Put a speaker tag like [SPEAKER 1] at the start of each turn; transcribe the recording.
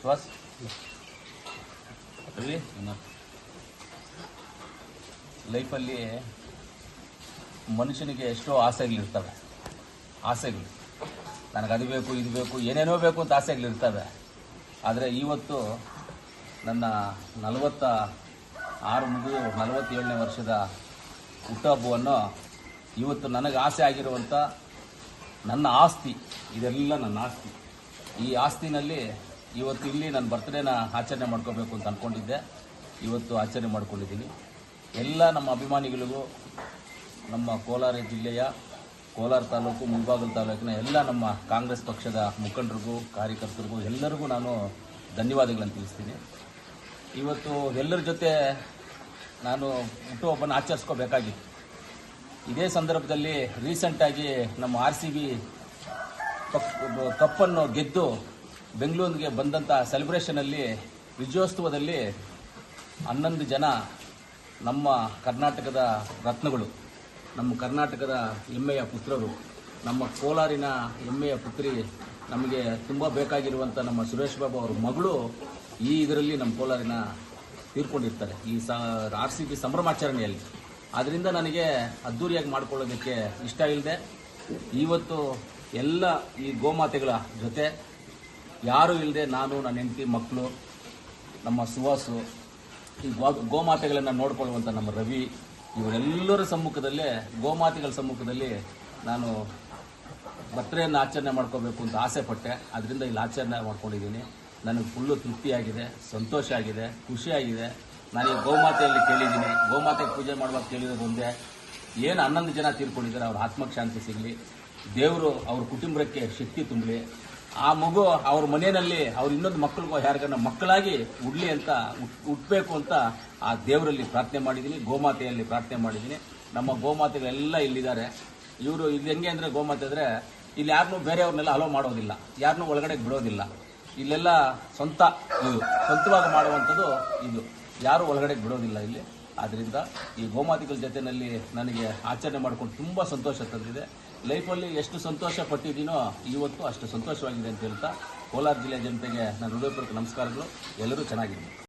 [SPEAKER 1] ಶ್ವಾಸ್ ಲೈಫಲ್ಲಿ ಮನುಷ್ಯನಿಗೆ ಎಷ್ಟೋ ಆಸೆಗಳಿರ್ತವೆ. ಆಸೆಗಳು ನನಗದು ಬೇಕು ಇದು ಬೇಕು ಏನೇನೋ ಬೇಕು ಅಂತ ಆಸೆಗಳಿರ್ತವೆ. ಆದರೆ ಇವತ್ತು ನನ್ನ 46 ಮುಗಿದು 47ನೇ ವರ್ಷದ ಹುಟ್ಟುಹಬ್ಬವನ್ನು ಇವತ್ತು ನನಗೆ ಆಸೆ ಆಗಿರುವಂಥ ನನ್ನ ಆಸ್ತಿ, ಇದೆಲ್ಲ ನನ್ನ ಆಸ್ತಿ. ಈ ಆಸ್ತಿನಲ್ಲಿ ಇವತ್ತು ಇಲ್ಲಿ ನನ್ನ ಬರ್ತ್ಡೇನ ಆಚರಣೆ ಮಾಡ್ಕೋಬೇಕು ಅಂತ ಅಂದ್ಕೊಂಡಿದ್ದೆ. ಇವತ್ತು ಆಚರಣೆ ಮಾಡ್ಕೊಂಡಿದ್ದೀನಿ. ಎಲ್ಲ ನಮ್ಮ ಅಭಿಮಾನಿಗಳಿಗೂ, ನಮ್ಮ ಕೋಲಾರ ಜಿಲ್ಲೆಯ ಕೋಲಾರ ತಾಲೂಕು, ಮುಳಬಾಗಿಲು ತಾಲೂಕಿನ ಎಲ್ಲ ನಮ್ಮ ಕಾಂಗ್ರೆಸ್ ಪಕ್ಷದ ಮುಖಂಡರಿಗೂ, ಕಾರ್ಯಕರ್ತರಿಗೂ ಎಲ್ಲರಿಗೂ ನಾನು ಧನ್ಯವಾದಗಳನ್ನು ತಿಳಿಸ್ತೀನಿ. ಇವತ್ತು ಎಲ್ಲರ ಜೊತೆ ನಾನು ಹುಟ್ಟುಹಬ್ಬನ ಆಚರಿಸ್ಕೋಬೇಕಾಗಿತ್ತು. ಇದೇ ಸಂದರ್ಭದಲ್ಲಿ ರೀಸೆಂಟಾಗಿ ನಮ್ಮ RCB ಕಪ್ಪನ್ನು ಗೆದ್ದು ಬೆಂಗಳೂರಿಗೆ ಬಂದಂಥ ಸೆಲೆಬ್ರೇಷನಲ್ಲಿ, ವಿಜಯೋತ್ಸವದಲ್ಲಿ 11 ಜನ ನಮ್ಮ ಕರ್ನಾಟಕದ ರತ್ನಗಳು, ನಮ್ಮ ಕರ್ನಾಟಕದ ಹೆಮ್ಮೆಯ ಪುತ್ರರು, ನಮ್ಮ ಕೋಲಾರಿನ ಹೆಮ್ಮೆಯ ಪುತ್ರಿ, ನಮಗೆ ತುಂಬ ಬೇಕಾಗಿರುವಂಥ ನಮ್ಮ ಸುರೇಶ್ ಬಾಬು ಅವ್ರ ಮಗಳು ಈ ಇದರಲ್ಲಿ ನಮ್ಮ ಕೋಲಾರಿನ ತೀರ್ಕೊಂಡಿರ್ತಾರೆ, ಈ RCB ಸಂಭ್ರಮಾಚರಣೆಯಲ್ಲಿ. ಆದ್ದರಿಂದ ನನಗೆ ಅದ್ಧೂರಿಯಾಗಿ ಮಾಡ್ಕೊಳ್ಳೋದಕ್ಕೆ ಇಷ್ಟ ಇಲ್ಲದೆ ಇವತ್ತು ಎಲ್ಲ ಈ ಗೋಮಾತೆಗಳ ಜೊತೆ ಯಾರೂ ಇಲ್ಲದೆ ನಾನು, ನನ್ನ ಹೆಂಡತಿ, ಮಕ್ಕಳು, ನಮ್ಮ ಸುವಾಸು, ಈ ಗೋಮಾತೆಗಳನ್ನು ನೋಡ್ಕೊಳ್ಳುವಂಥ ನಮ್ಮ ರವಿ, ಇವರೆಲ್ಲರ ಸಮ್ಮುಖದಲ್ಲೇ, ಗೋಮಾತೆಗಳ ಸಮ್ಮುಖದಲ್ಲಿ ನಾನು ಬರ್ತ್ಡೇಯನ್ನು ಆಚರಣೆ ಮಾಡ್ಕೋಬೇಕು ಅಂತ ಆಸೆ ಪಟ್ಟೆ. ಅದರಿಂದ ಇಲ್ಲಿ ಆಚರಣೆ ಮಾಡ್ಕೊಂಡಿದ್ದೀನಿ. ನನಗೆ ಫುಲ್ಲು ತೃಪ್ತಿಯಾಗಿದೆ, ಸಂತೋಷ ಆಗಿದೆ, ಖುಷಿಯಾಗಿದೆ. ನಾನು ಈ ಗೋಮಾತೆಯಲ್ಲಿ ಕೇಳಿದ್ದೀನಿ, ಗೋಮಾತೆಗೆ ಪೂಜೆ ಮಾಡುವಾಗ ಕೇಳಿರೋದು ಒಂದೇ, ಏನು 11 ಜನ ತೀರ್ಕೊಂಡಿದ್ದಾರೆ ಅವ್ರ ಆತ್ಮಕ್ಕೆ ಶಾಂತಿ ಸಿಗಲಿ, ದೇವರು ಅವ್ರ ಕುಟುಂಬಕ್ಕೆ ಶಕ್ತಿ ತುಂಬಲಿ, ಆ ಮಗು ಅವ್ರ ಮನೆಯಲ್ಲಿ ಅವ್ರ ಇನ್ನೊಂದು ಮಕ್ಕಳಿಗೋ ಯಾರಿಗಾನ ಮಕ್ಕಳಾಗಿ ಉಡ್ಲಿ ಅಂತ ಹುಟ್ಟಬೇಕು ಅಂತ ಆ ದೇವರಲ್ಲಿ ಪ್ರಾರ್ಥನೆ ಮಾಡಿದ್ದೀನಿ, ಗೋಮಾತೆಯಲ್ಲಿ ಪ್ರಾರ್ಥನೆ ಮಾಡಿದ್ದೀನಿ. ನಮ್ಮ ಗೋಮಾತೆಗಳೆಲ್ಲ ಇಲ್ಲಿದ್ದಾರೆ. ಇವರು ಇಲ್ಲಿ ಹೆಂಗೆ ಅಂದರೆ, ಗೋಮಾತೆ ಅಂದರೆ ಇಲ್ಲಿ ಯಾರನ್ನೂ ಬೇರೆಯವ್ರನ್ನೆಲ್ಲ ಅಲೋ ಮಾಡೋದಿಲ್ಲ, ಯಾರನ್ನೂ ಒಳಗಡೆ ಬಿಡೋದಿಲ್ಲ. ಇಲ್ಲೆಲ್ಲ ಸ್ವಂತವಾಗಿ ಮಾಡುವಂಥದ್ದು ಇದು, ಯಾರೂ ಒಳಗಡೆ ಬಿಡೋದಿಲ್ಲ ಇಲ್ಲಿ. ಆದ್ದರಿಂದ ಈ ಗೋಮಾತೆಗಳ ಜೊತೆಯಲ್ಲಿ ನನಗೆ ಆಚರಣೆ ಮಾಡ್ಕೊಂಡು ತುಂಬ ಸಂತೋಷ ತಂದಿದೆ. ಲೈಫಲ್ಲಿ ಎಷ್ಟು ಸಂತೋಷ ಪಟ್ಟಿದ್ದೀನೋ ಇವತ್ತು ಅಷ್ಟು ಸಂತೋಷವಾಗಿದೆ ಅಂತ ಹೇಳ್ತಾ, ಕೋಲಾರ ಜಿಲ್ಲೆ ಜನತೆಗೆ ನನ್ನ ಹೃದಯಪೂರ್ವಕ ನಮಸ್ಕಾರಗಳು. ಎಲ್ಲರೂ ಚೆನ್ನಾಗಿದ್ದೀನಿ.